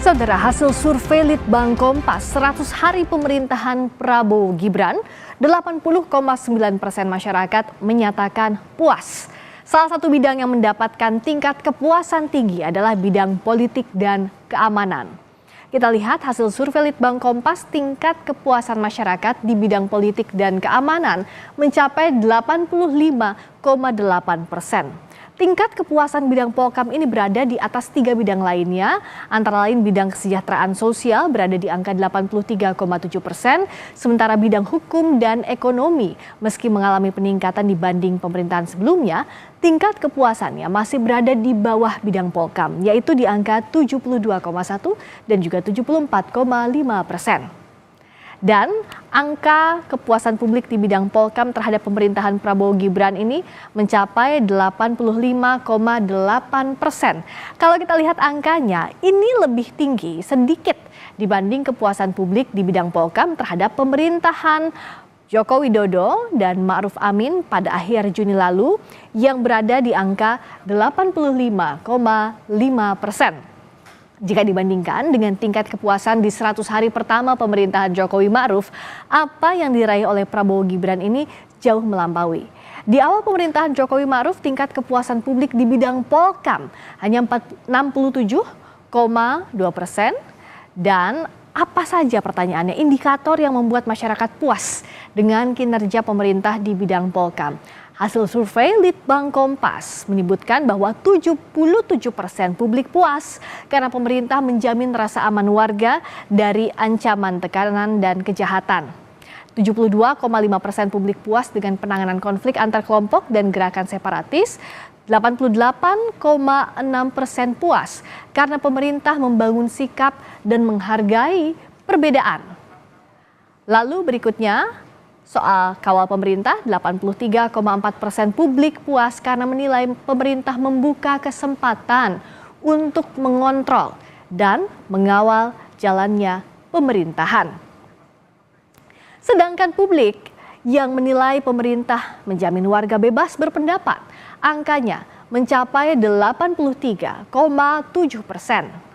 Saudara, hasil survei Litbang Kompas 100 hari pemerintahan Prabowo Gibran, 80,9% masyarakat menyatakan puas. Salah satu bidang yang mendapatkan tingkat kepuasan tinggi adalah bidang politik dan keamanan. Kita lihat hasil survei Litbang Kompas, tingkat kepuasan masyarakat di bidang politik dan keamanan mencapai 85,8%. Tingkat kepuasan bidang Polkam ini berada di atas 3 bidang lainnya, antara lain bidang kesejahteraan sosial berada di angka 83,7%, sementara bidang hukum dan ekonomi meski mengalami peningkatan dibanding pemerintahan sebelumnya, tingkat kepuasannya masih berada di bawah bidang Polkam, yaitu di angka 72,1 dan juga 74,5%. Dan angka kepuasan publik di bidang Polkam terhadap pemerintahan Prabowo Gibran ini mencapai 85,8%. Kalau kita lihat angkanya, ini lebih tinggi sedikit dibanding kepuasan publik di bidang Polkam terhadap pemerintahan Joko Widodo dan Ma'ruf Amin pada akhir Juni lalu yang berada di angka 85,5%. Jika dibandingkan dengan tingkat kepuasan di 100 hari pertama pemerintahan Jokowi Ma'ruf, apa yang diraih oleh Prabowo Gibran ini jauh melampaui. Di awal pemerintahan Jokowi Ma'ruf, tingkat kepuasan publik di bidang Polkam hanya 67,2%. Dan apa saja pertanyaannya, indikator yang membuat masyarakat puas dengan kinerja pemerintah di bidang Polkam? Hasil survei Litbang Kompas menyebutkan bahwa 77% publik puas karena pemerintah menjamin rasa aman warga dari ancaman tekanan dan kejahatan. 72,5% publik puas dengan penanganan konflik antar kelompok dan gerakan separatis. 88,6% puas karena pemerintah membangun sikap dan menghargai perbedaan. Lalu berikutnya, soal kawal pemerintah, 83,4% publik puas karena menilai pemerintah membuka kesempatan untuk mengontrol dan mengawal jalannya pemerintahan. Sedangkan publik yang menilai pemerintah menjamin warga bebas berpendapat, angkanya mencapai 83,7%.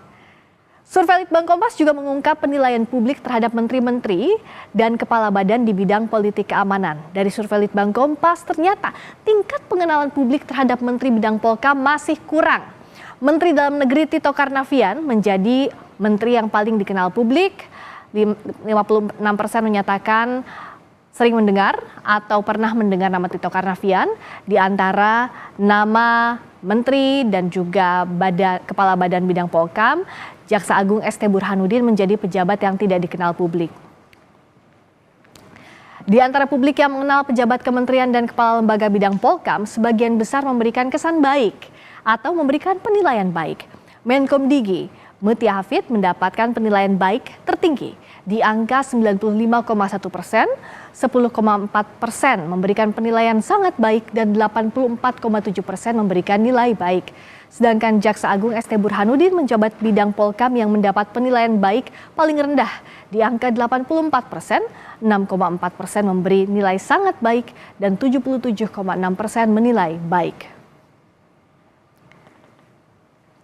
Survei Litbang Kompas juga mengungkap penilaian publik terhadap menteri-menteri dan kepala badan di bidang politik keamanan. Dari survei Litbang Kompas ternyata tingkat pengenalan publik terhadap menteri bidang Polkam masih kurang. Menteri Dalam Negeri Tito Karnavian menjadi menteri yang paling dikenal publik. 56% menyatakan sering mendengar atau pernah mendengar nama Tito Karnavian, di antara nama menteri dan juga kepala badan bidang Polkam. Jaksa Agung ST Burhanuddin menjadi pejabat yang tidak dikenal publik. Di antara publik yang mengenal pejabat kementerian dan kepala lembaga bidang Polkam, sebagian besar memberikan kesan baik atau memberikan penilaian baik. Menkom Digi Mutia Hafid mendapatkan penilaian baik tertinggi di angka 95,1%, 10,4% memberikan penilaian sangat baik dan 84,7% memberikan nilai baik. Sedangkan Jaksa Agung ST Burhanuddin menjabat bidang Polkam yang mendapat penilaian baik paling rendah di angka 84%, 6,4% memberi nilai sangat baik dan 77,6% menilai baik.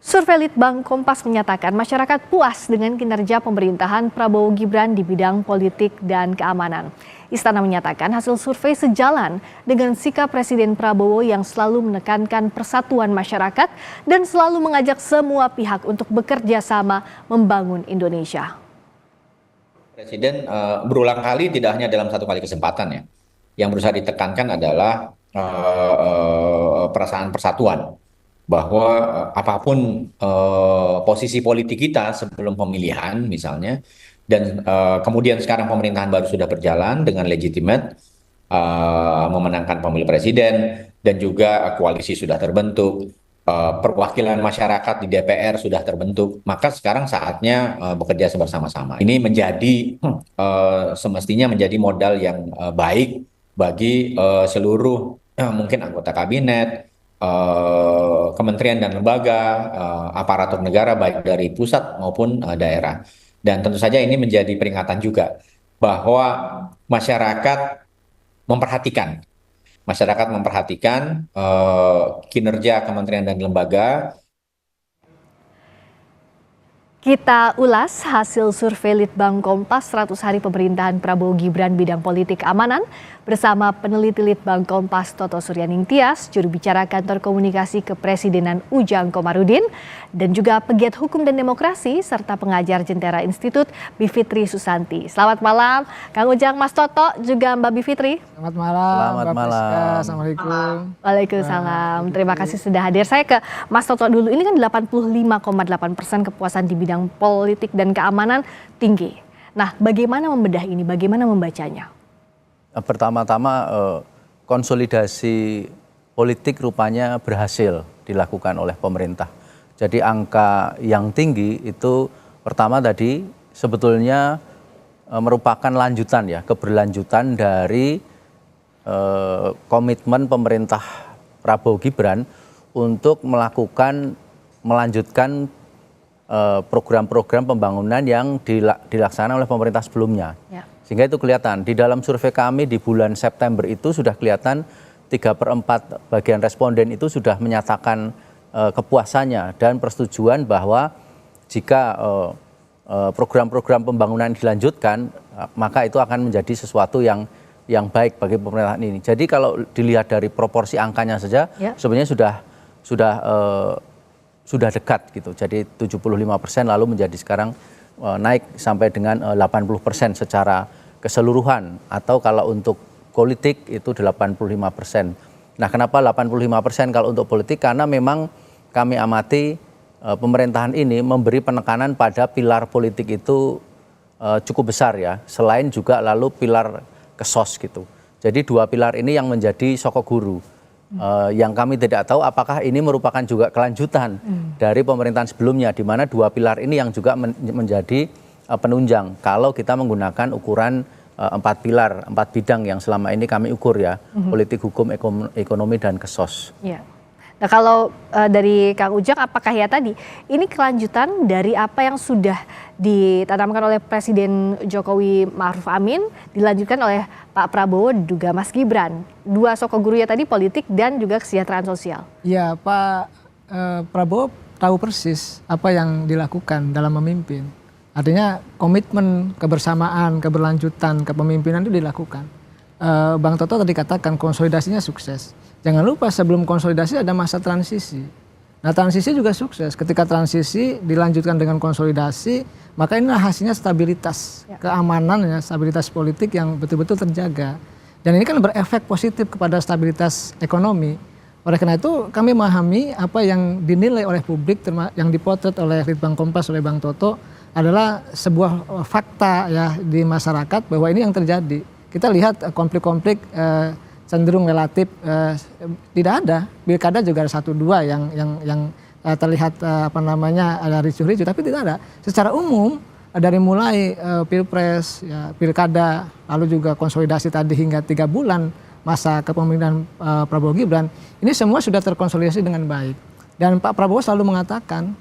Survei Litbang Kompas menyatakan masyarakat puas dengan kinerja pemerintahan Prabowo Gibran di bidang politik dan keamanan. Istana menyatakan hasil survei sejalan dengan sikap Presiden Prabowo yang selalu menekankan persatuan masyarakat dan selalu mengajak semua pihak untuk bekerja sama membangun Indonesia. Presiden berulang kali, tidak hanya dalam satu kali kesempatan ya, yang berusaha ditekankan adalah perasaan persatuan, bahwa apapun posisi politik kita sebelum pemilihan misalnya, dan kemudian sekarang pemerintahan baru sudah berjalan dengan legitimate, memenangkan pemilu presiden, dan juga koalisi sudah terbentuk, perwakilan masyarakat di DPR sudah terbentuk, maka sekarang saatnya bekerja bersama-sama. Ini menjadi semestinya menjadi modal yang baik bagi seluruh mungkin anggota kabinet, kementerian dan lembaga, aparatur negara baik dari pusat maupun daerah. Dan tentu saja ini menjadi peringatan juga bahwa masyarakat memperhatikan kinerja kementerian dan lembaga. Kita ulas hasil survei Litbang Kompas 100 hari pemerintahan Prabowo Gibran bidang politik keamanan bersama peneliti Litbang Kompas Toto Suryaning Tias, juru bicara kantor komunikasi kepresidenan Ujang Komarudin, dan juga pegiat hukum dan demokrasi serta pengajar Jentera Institut Bivitri Susanti. Selamat malam Kang Ujang, Mas Toto, juga Mbak Bivitri. Selamat malam. Selamat Mbak malam. Priska. Assalamualaikum. Waalaikumsalam. Terima kasih sudah hadir. Saya ke Mas Toto dulu. Ini kan 85,8% kepuasan di bidang politik dan keamanan tinggi. Nah, bagaimana membedah ini? Bagaimana membacanya? Pertama-tama konsolidasi politik rupanya berhasil dilakukan oleh pemerintah. Jadi angka yang tinggi itu pertama tadi sebetulnya merupakan lanjutan ya, keberlanjutan dari komitmen pemerintah Prabowo Gibran untuk melanjutkan program-program pembangunan yang dilaksanakan oleh pemerintah sebelumnya. Ya. Sehingga itu kelihatan, di dalam survei kami di bulan September itu sudah kelihatan 3/4 bagian responden itu sudah menyatakan kepuasannya dan persetujuan bahwa jika program-program pembangunan dilanjutkan, maka itu akan menjadi sesuatu yang baik bagi pemerintahan ini. Jadi kalau dilihat dari proporsi angkanya saja, Ya. sebenarnya sudah dekat gitu. Jadi 75% lalu menjadi sekarang naik sampai dengan 80% secara keseluruhan, atau kalau untuk politik itu 85%. Nah, kenapa 85% kalau untuk politik? Karena memang kami amati pemerintahan ini memberi penekanan pada pilar politik itu cukup besar ya, selain juga lalu pilar kesos gitu. Jadi dua pilar ini yang menjadi sokok guru. Yang kami tidak tahu apakah ini merupakan juga kelanjutan dari pemerintahan sebelumnya, di mana dua pilar ini yang juga menjadi penunjang kalau kita menggunakan ukuran 4 pilar, 4 bidang yang selama ini kami ukur ya, politik, hukum, ekonomi, dan kesos. Ya. Nah, kalau dari Kang Ujang, apakah ya tadi ini kelanjutan dari apa yang sudah ditanamkan oleh Presiden Jokowi Ma'ruf Amin, dilanjutkan oleh Pak Prabowo juga Mas Gibran, dua sosok guru ya tadi, politik dan juga kesejahteraan sosial? Ya, Pak Prabowo tahu persis apa yang dilakukan dalam memimpin. Artinya komitmen, kebersamaan, keberlanjutan, kepemimpinan itu dilakukan. Bang Toto tadi katakan konsolidasinya sukses. Jangan lupa sebelum konsolidasi ada masa transisi. Nah, transisi juga sukses. Ketika transisi dilanjutkan dengan konsolidasi, maka inilah hasilnya stabilitas, keamanan ya, stabilitas politik yang betul-betul terjaga. Dan ini kan berefek positif kepada stabilitas ekonomi. Oleh karena itu kami memahami apa yang dinilai oleh publik, yang dipotret oleh Litbang Kompas, oleh Bang Toto, adalah sebuah fakta ya di masyarakat bahwa ini yang terjadi. Kita lihat konflik-konflik cenderung relatif tidak ada. Pilkada juga ada 1-2 yang terlihat ada ricuh-ricuh, tapi tidak ada. Secara umum dari mulai pilpres, ya, pilkada, lalu juga konsolidasi tadi hingga 3 bulan masa kepemimpinan Prabowo Gibran, ini semua sudah terkonsolidasi dengan baik. Dan Pak Prabowo selalu mengatakan,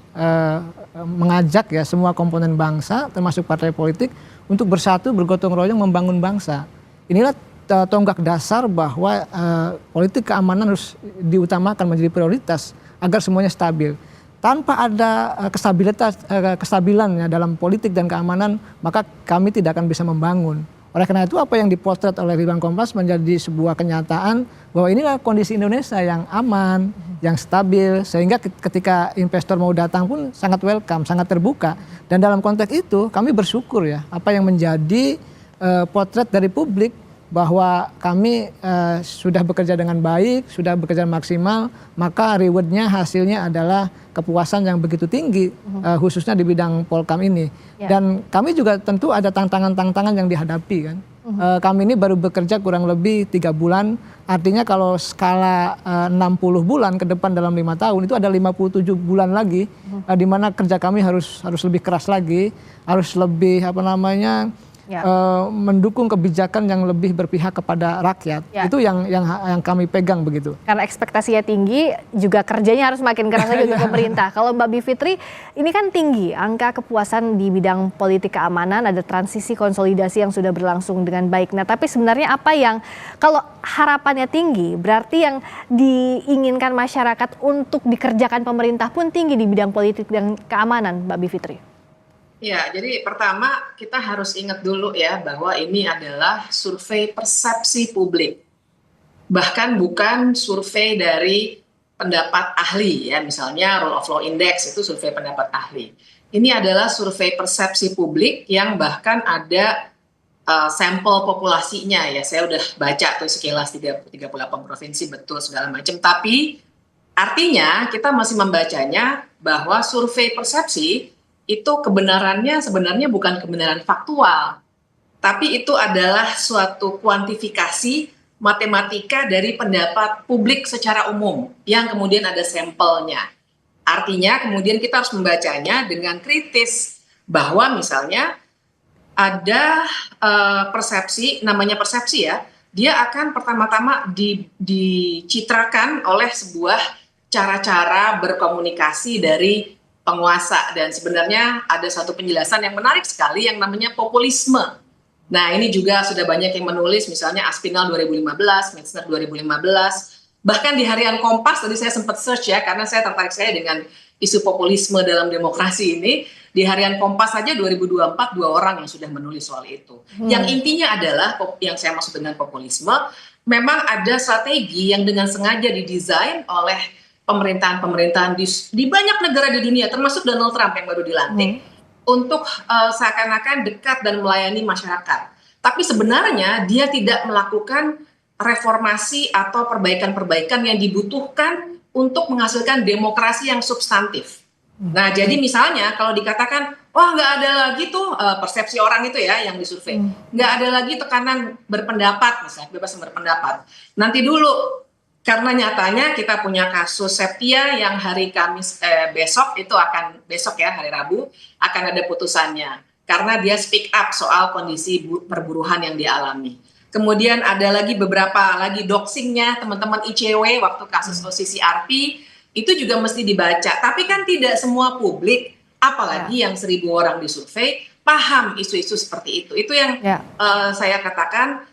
mengajak ya semua komponen bangsa termasuk partai politik untuk bersatu, bergotong royong membangun bangsa. Inilah tonggak dasar bahwa politik keamanan harus diutamakan menjadi prioritas agar semuanya stabil. Tanpa ada kestabilan ya dalam politik dan keamanan, maka kami tidak akan bisa membangun. Oleh karena itu apa yang dipotret oleh Litbang Kompas menjadi sebuah kenyataan bahwa inilah kondisi Indonesia yang aman, yang stabil, sehingga ketika investor mau datang pun sangat welcome, sangat terbuka. Dan dalam konteks itu kami bersyukur ya apa yang menjadi potret dari publik bahwa kami sudah bekerja dengan baik, sudah bekerja maksimal, maka rewardnya, hasilnya adalah kepuasan yang begitu tinggi, khususnya di bidang Polkam ini. Ya. Dan kami juga tentu ada tantangan-tantangan yang dihadapi kan. Kami ini baru bekerja kurang lebih 3 bulan, artinya kalau skala 60 bulan ke depan dalam 5 tahun itu ada 57 bulan lagi, di mana kerja kami harus lebih keras lagi, harus lebih mendukung kebijakan yang lebih berpihak kepada rakyat. Ya. Itu yang kami pegang begitu. Karena ekspektasinya tinggi, juga kerjanya harus makin keras lagi untuk pemerintah. Kalau Mbak Bivitri, ini kan tinggi angka kepuasan di bidang politik keamanan, ada transisi konsolidasi yang sudah berlangsung dengan baik. Nah, tapi sebenarnya apa yang, kalau harapannya tinggi, berarti yang diinginkan masyarakat untuk dikerjakan pemerintah pun tinggi di bidang politik dan keamanan, Mbak Bivitri? Ya, jadi pertama kita harus ingat dulu ya bahwa ini adalah survei persepsi publik. Bahkan bukan survei dari pendapat ahli ya, misalnya Rule of Law Index itu survei pendapat ahli. Ini adalah survei persepsi publik yang bahkan ada sampel populasinya ya. Saya udah baca tuh sekilas 38 provinsi betul segala macam, tapi artinya kita masih membacanya bahwa survei persepsi itu kebenarannya sebenarnya bukan kebenaran faktual, tapi itu adalah suatu kuantifikasi matematika dari pendapat publik secara umum yang kemudian ada sampelnya. Artinya kemudian kita harus membacanya dengan kritis bahwa misalnya ada persepsi, namanya persepsi ya, dia akan pertama-tama dicitrakan oleh sebuah cara-cara berkomunikasi dari penguasa, dan sebenarnya ada satu penjelasan yang menarik sekali yang namanya populisme. Nah, ini juga sudah banyak yang menulis, misalnya Aspinall 2015, Metzner 2015, bahkan di Harian Kompas tadi saya sempat search ya, karena saya tertarik dengan isu populisme dalam demokrasi ini. Di Harian Kompas saja 2024 2 orang yang sudah menulis soal itu. Yang intinya adalah yang saya maksud dengan populisme, memang ada strategi yang dengan sengaja didesain oleh pemerintahan-pemerintahan di banyak negara di dunia, termasuk Donald Trump yang baru dilantik, untuk seakan-akan dekat dan melayani masyarakat. Tapi sebenarnya dia tidak melakukan reformasi atau perbaikan-perbaikan yang dibutuhkan untuk menghasilkan demokrasi yang substantif. Nah, jadi misalnya kalau dikatakan, wah nggak ada lagi tuh persepsi orang itu ya yang disurvei, nggak ada lagi tekanan berpendapat, misalnya bebas berpendapat. Nanti dulu, karena nyatanya kita punya kasus Septia yang hari Kamis besok ya, hari Rabu akan ada putusannya karena dia speak up soal kondisi perburuhan yang dialami. Kemudian ada lagi beberapa lagi doxingnya teman-teman ICW waktu kasus OCCRP, itu juga mesti dibaca. Tapi kan tidak semua publik, apalagi yang 1.000 orang disurvei, paham isu-isu seperti itu. Itu yang saya katakan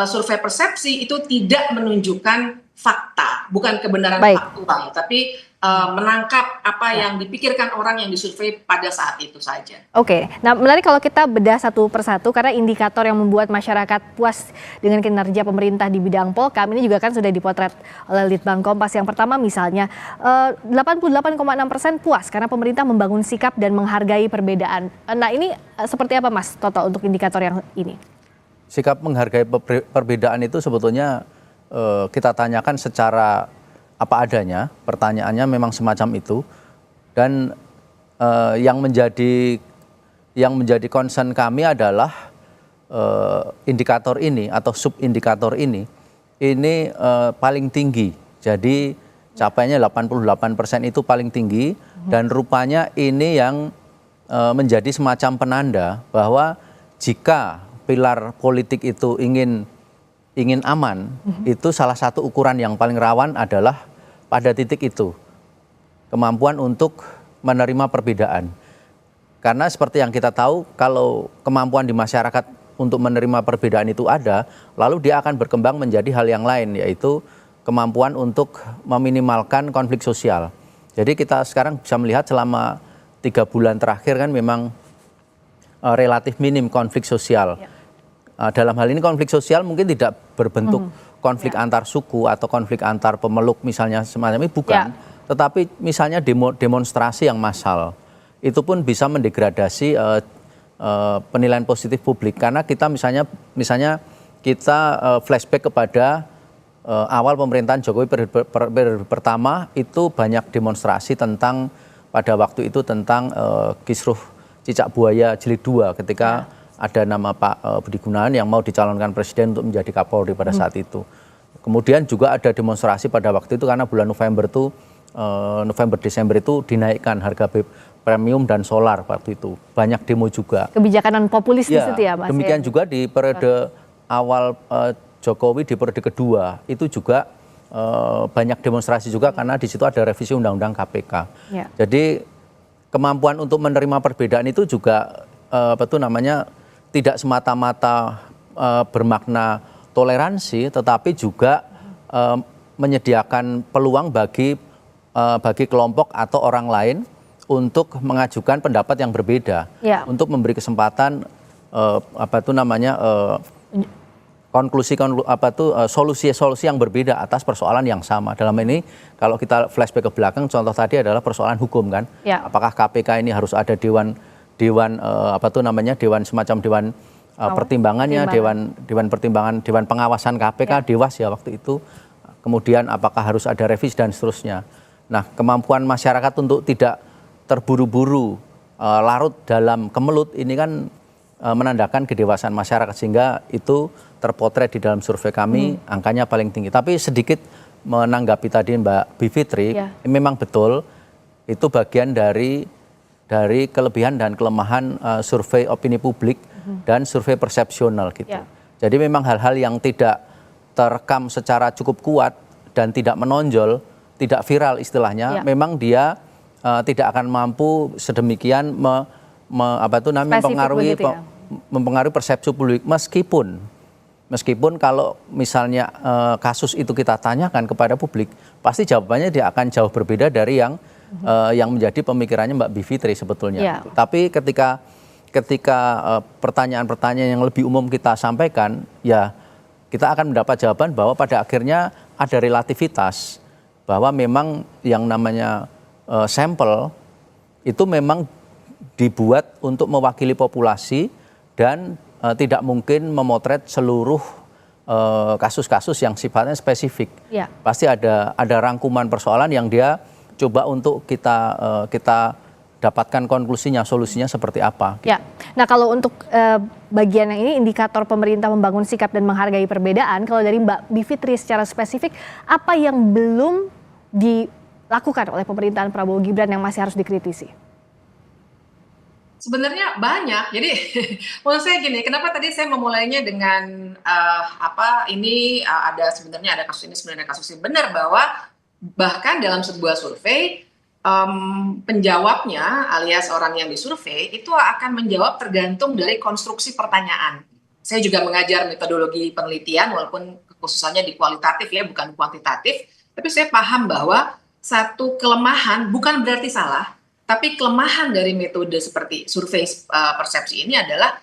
survei persepsi itu tidak menunjukkan fakta, bukan kebenaran faktual, tapi menangkap apa yang dipikirkan orang yang disurvei pada saat itu saja. Oke, nah menarik kalau kita bedah satu persatu, karena indikator yang membuat masyarakat puas dengan kinerja pemerintah di bidang Polkam ini juga kan sudah dipotret oleh Litbang Kompas. Yang pertama misalnya 88,6% puas karena pemerintah membangun sikap dan menghargai perbedaan. Nah ini seperti apa Mas Toto untuk indikator yang ini? Sikap menghargai perbedaan itu sebetulnya kita tanyakan secara apa adanya, pertanyaannya memang semacam itu, dan yang menjadi concern kami adalah indikator ini atau subindikator ini paling tinggi. Jadi capainya 88% itu paling tinggi, dan rupanya ini yang menjadi semacam penanda bahwa jika pilar politik itu ingin aman, itu salah satu ukuran yang paling rawan adalah pada titik itu, kemampuan untuk menerima perbedaan. Karena seperti yang kita tahu, kalau kemampuan di masyarakat untuk menerima perbedaan itu ada, lalu dia akan berkembang menjadi hal yang lain, yaitu kemampuan untuk meminimalkan konflik sosial. Jadi kita sekarang bisa melihat selama 3 bulan terakhir kan memang relatif minim konflik sosial. Dalam hal ini konflik sosial mungkin tidak berbentuk konflik antar suku atau konflik antar pemeluk misalnya semacam ini, bukan. Tetapi misalnya demonstrasi yang massal, itu pun bisa mendegradasi penilaian positif publik. Karena kita misalnya kita flashback kepada awal pemerintahan Jokowi periode pertama, itu banyak demonstrasi tentang pada waktu itu tentang kisruh cicak buaya jilid 2 ketika ada nama Pak Budi Gunawan yang mau dicalonkan presiden untuk menjadi Kapolri pada saat itu. Kemudian juga ada demonstrasi pada waktu itu karena bulan November-Desember itu dinaikkan harga premium dan solar waktu itu. Banyak demo juga. Kebijakan populis di situ ya Mas? Demikian juga di periode awal Jokowi di periode kedua itu juga banyak demonstrasi juga karena di situ ada revisi Undang-Undang KPK. Jadi kemampuan untuk menerima perbedaan itu juga tidak semata-mata bermakna toleransi, tetapi juga menyediakan peluang bagi kelompok atau orang lain untuk mengajukan pendapat yang berbeda, Ya. untuk memberi kesempatan solusi-solusi yang berbeda atas persoalan yang sama. Dalam ini kalau kita flashback ke belakang, contoh tadi adalah persoalan hukum kan. Ya. Apakah KPK ini harus ada dewan semacam dewan pertimbangannya, dewan pengawasan KPK, Dewas ya waktu itu. Kemudian apakah harus ada revisi dan seterusnya. Nah, kemampuan masyarakat untuk tidak terburu-buru larut dalam kemelut ini kan menandakan kedewasaan masyarakat, sehingga itu terpotret di dalam survei kami angkanya paling tinggi. Tapi sedikit menanggapi tadi Mbak Bivitri, memang betul itu bagian dari kelebihan dan kelemahan survei opini publik dan survei persepsional gitu. Jadi memang hal-hal yang tidak terekam secara cukup kuat dan tidak menonjol, tidak viral istilahnya, memang dia tidak akan mampu sedemikian mempengaruhi persepsi publik, meskipun kalau misalnya kasus itu kita tanyakan kepada publik, pasti jawabannya dia akan jauh berbeda dari yang menjadi pemikirannya Mbak Bivitri sebetulnya. Tapi ketika pertanyaan-pertanyaan yang lebih umum kita sampaikan, ya kita akan mendapat jawaban bahwa pada akhirnya ada relativitas, bahwa memang yang namanya sampel itu memang dibuat untuk mewakili populasi dan tidak mungkin memotret seluruh kasus-kasus yang sifatnya spesifik. Pasti ada rangkuman persoalan yang dia coba untuk kita dapatkan konklusinya, solusinya seperti apa. Ya, nah kalau untuk bagian yang ini indikator pemerintah membangun sikap dan menghargai perbedaan, kalau dari Mbak Bivitri secara spesifik, apa yang belum dilakukan oleh pemerintahan Prabowo Gibran yang masih harus dikritisi? Sebenarnya banyak. Jadi menurut saya gini, kenapa tadi saya memulainya dengan sebenarnya ada kasus ini benar, bahwa bahkan dalam sebuah survei penjawabnya alias orang yang disurvei itu akan menjawab tergantung dari konstruksi pertanyaan. Saya juga mengajar metodologi penelitian walaupun khususannya di kualitatif ya, bukan kuantitatif, tapi saya paham bahwa satu kelemahan bukan berarti salah, tapi kelemahan dari metode seperti survei persepsi ini adalah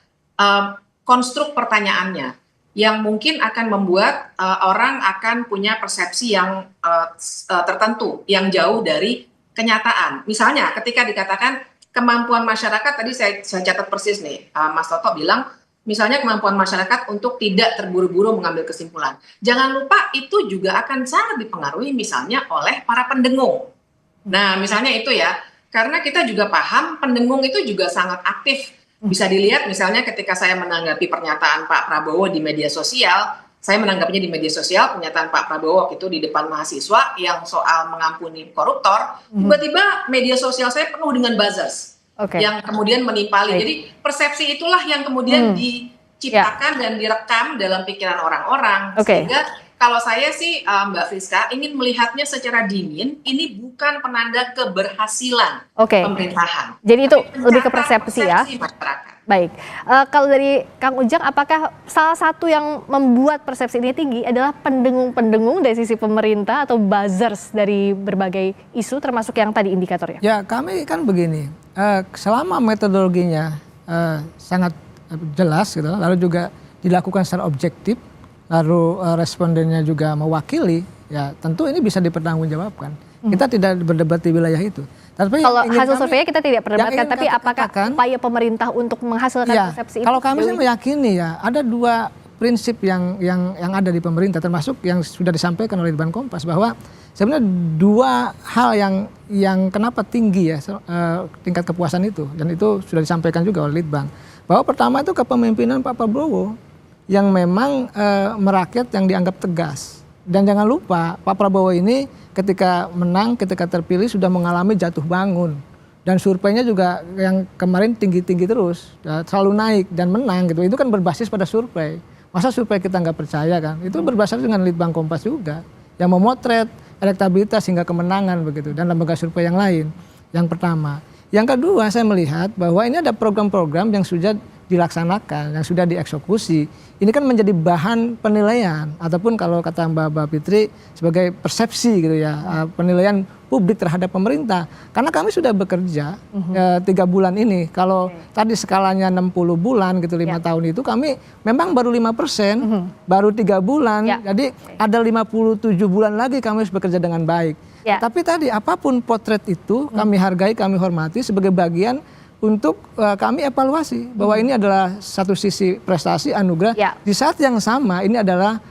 konstruk pertanyaannya yang mungkin akan membuat orang akan punya persepsi yang tertentu, yang jauh dari kenyataan. Misalnya ketika dikatakan kemampuan masyarakat, tadi saya catat persis nih, Mas Toto bilang, misalnya kemampuan masyarakat untuk tidak terburu-buru mengambil kesimpulan. Jangan lupa itu juga akan sangat dipengaruhi misalnya oleh para pendengung. Nah misalnya itu ya, karena kita juga paham pendengung itu juga sangat aktif. Bisa dilihat misalnya ketika saya menanggapi pernyataan Pak Prabowo di media sosial, saya menanggapinya di media sosial, pernyataan Pak Prabowo itu di depan mahasiswa yang soal mengampuni koruptor, tiba-tiba media sosial saya penuh dengan buzzers yang kemudian menimpali. Jadi persepsi itulah yang kemudian diciptakan dan direkam dalam pikiran orang-orang. Sehingga kalau saya sih Mbak Friska ingin melihatnya secara dingin, ini bukan penanda keberhasilan pemerintahan. Jadi itu lebih ke persepsi ya. Masyarakat. Baik, kalau dari Kang Ujang, apakah salah satu yang membuat persepsi ini tinggi adalah pendengung-pendengung dari sisi pemerintah atau buzzers dari berbagai isu termasuk yang tadi indikatornya? Ya kami kan begini, selama metodologinya sangat jelas gitu, lalu juga dilakukan secara objektif, lalu respondennya juga mewakili, ya tentu ini bisa dipertanggungjawabkan. Kita tidak berdebat di wilayah itu. Tapi kalau hasil surveinya kita tidak perdebatkan, tapi apakah upaya pemerintah untuk menghasilkan persepsi itu? Kalau kami sih meyakini ya, ada dua prinsip yang ada di pemerintah, termasuk yang sudah disampaikan oleh Litbang Kompas, bahwa sebenarnya dua hal yang kenapa tinggi ya tingkat kepuasan itu, dan itu sudah disampaikan juga oleh Litbang, bahwa pertama itu kepemimpinan Pak Prabowo yang memang merakyat yang dianggap tegas. Dan jangan lupa Pak Prabowo ini ketika menang, ketika terpilih sudah mengalami jatuh bangun. Dan surveinya juga yang kemarin tinggi-tinggi terus, selalu naik dan menang gitu. Itu kan berbasis pada survei. Masa survei kita nggak percaya kan? Itu berbasis dengan Litbang Kompas juga, yang memotret elektabilitas hingga kemenangan begitu, dan lembaga survei yang lain. Yang pertama. Yang kedua, saya melihat bahwa ini ada program-program yang sudah dilaksanakan, yang sudah dieksekusi, ini kan menjadi bahan penilaian ataupun kalau kata Mbak Fitri sebagai persepsi gitu ya, penilaian publik terhadap pemerintah. Karena kami sudah bekerja 3 bulan ini. Kalau tadi skalanya 60 bulan gitu 5 tahun itu kami memang baru 5%, baru 3 bulan. Jadi ada 57 bulan lagi kami harus bekerja dengan baik. Tapi tadi apapun potret itu kami hargai, kami hormati sebagai bagian untuk kami evaluasi bahwa ini adalah satu sisi prestasi anugerah. Di saat yang sama ini adalah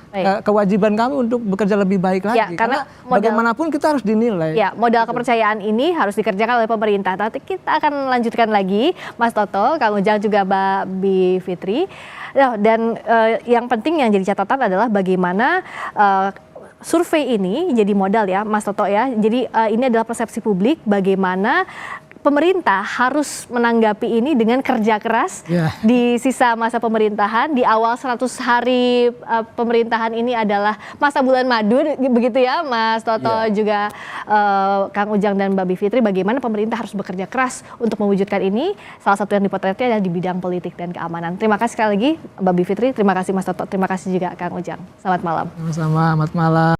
kewajiban kami untuk bekerja lebih baik lagi. Karena bagaimanapun kita harus dinilai. Modal kepercayaan ini harus dikerjakan oleh pemerintah. Tapi kita akan lanjutkan lagi, Mas Toto, Kang Ujang juga Mbak Bi Fitri. Dan yang penting yang jadi catatan adalah bagaimana survei ini jadi modal ya, Mas Toto ya. Jadi ini adalah persepsi publik bagaimana pemerintah harus menanggapi ini dengan kerja keras di sisa masa pemerintahan. Di awal 100 hari pemerintahan ini adalah masa bulan madu, begitu ya Mas Toto juga Kang Ujang dan Mbak Bi Fitri, bagaimana pemerintah harus bekerja keras untuk mewujudkan ini. Salah satu yang dipotretnya adalah di bidang politik dan keamanan. Terima kasih sekali lagi Mbak Bi Fitri, terima kasih Mas Toto, terima kasih juga Kang Ujang. Selamat malam. Sama-sama, selamat malam.